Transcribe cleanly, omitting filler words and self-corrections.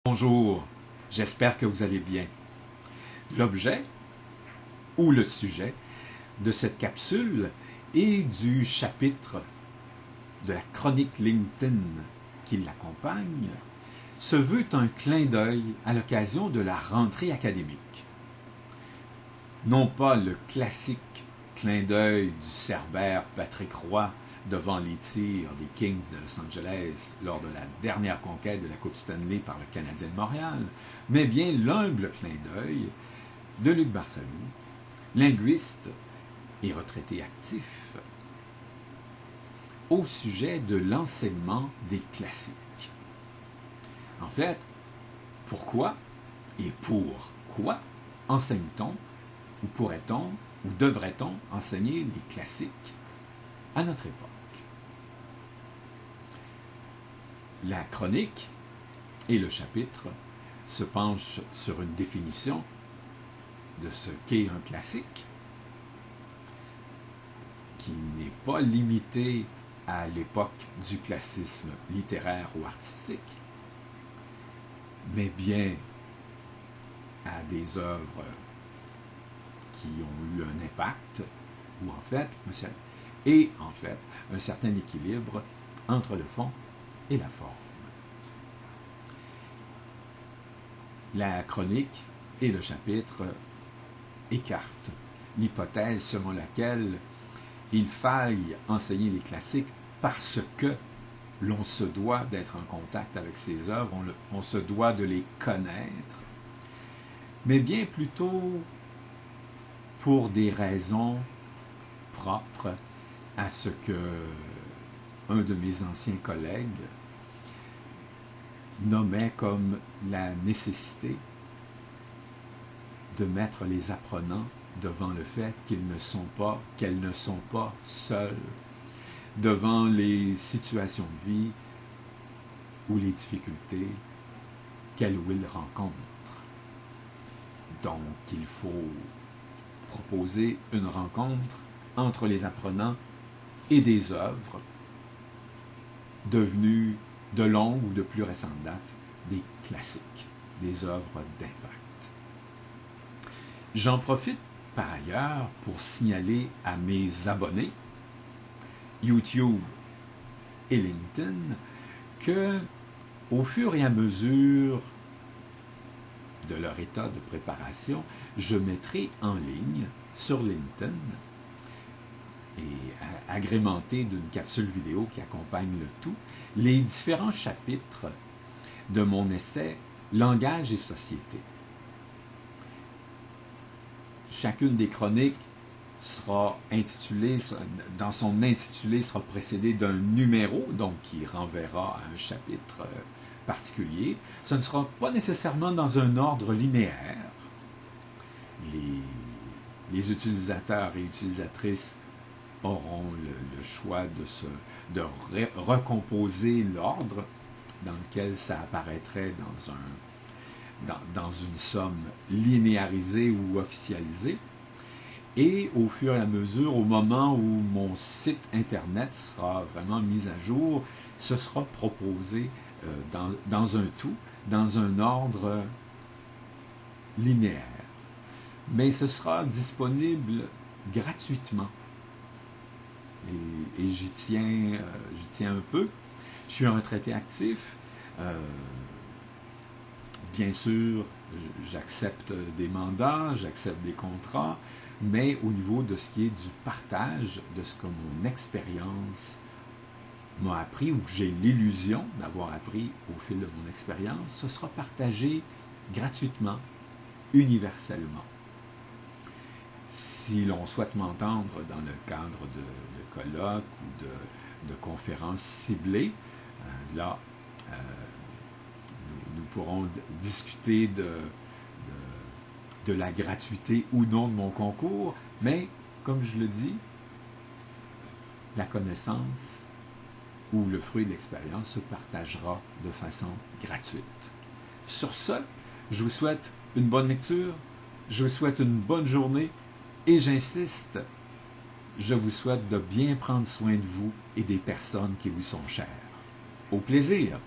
Bonjour, j'espère que vous allez bien. L'objet ou le sujet de cette capsule et du chapitre de la chronique LinkedIn qui l'accompagne se veut un clin d'œil à l'occasion de la rentrée académique. Non pas le classique clin d'œil du cerbère Patrick Roy devant les tirs des Kings de Los Angeles lors de la dernière conquête de la Coupe Stanley par le Canadien de Montréal, mais bien l'humble clin d'œil de Luc Barsalou, linguiste et retraité actif, au sujet de l'enseignement des classiques. En fait, pourquoi et pour quoi enseigne-t-on, ou pourrait-on, ou devrait-on enseigner les classiques à notre époque? La chronique et le chapitre se penchent sur une définition de ce qu'est un classique, qui n'est pas limité à l'époque du classicisme littéraire ou artistique, mais bien à des œuvres qui ont eu un impact, ou en fait un certain équilibre entre le fond et la forme. La chronique et le chapitre écartent l'hypothèse selon laquelle il faille enseigner les classiques parce que l'on se doit d'être en contact avec ces œuvres, on se doit de les connaître, mais bien plutôt pour des raisons propres à ce que un de mes anciens collègues nommait comme la nécessité de mettre les apprenants devant le fait qu'elles ne sont pas seules devant les situations de vie ou les difficultés qu'elles ou ils rencontrent. Donc, il faut proposer une rencontre entre les apprenants et des œuvres devenues de longue ou de plus récente date des classiques, des œuvres d'impact. J'en profite par ailleurs pour signaler à mes abonnés YouTube et LinkedIn que, au fur et à mesure de leur état de préparation, je mettrai en ligne sur LinkedIn et agrémenté d'une capsule vidéo qui accompagne le tout, les différents chapitres de mon essai « Langage et société ». Chacune des chroniques sera intitulée, dans son intitulé sera précédée d'un numéro, donc qui renverra à un chapitre particulier. Ce ne sera pas nécessairement dans un ordre linéaire. Les utilisateurs et utilisatrices auront le choix de recomposer l'ordre dans lequel ça apparaîtrait dans une somme linéarisée ou officialisée. Et au fur et à mesure, au moment où mon site Internet sera vraiment mis à jour, ce sera proposé dans un tout, dans un ordre linéaire. Mais ce sera disponible gratuitement. Et j'y tiens un peu. Je suis un retraité actif. Bien sûr, j'accepte des mandats, j'accepte des contrats, mais au niveau de ce qui est du partage de ce que mon expérience m'a appris, ou que j'ai l'illusion d'avoir appris au fil de mon expérience, ce sera partagé gratuitement, universellement. Si l'on souhaite m'entendre dans le cadre de colloques ou de conférences ciblées, là, nous pourrons discuter de la gratuité ou non de mon concours, mais, comme je le dis, la connaissance ou le fruit de l'expérience se partagera de façon gratuite. Sur ce, je vous souhaite une bonne lecture, je vous souhaite une bonne journée, et j'insiste, je vous souhaite de bien prendre soin de vous et des personnes qui vous sont chères. Au plaisir!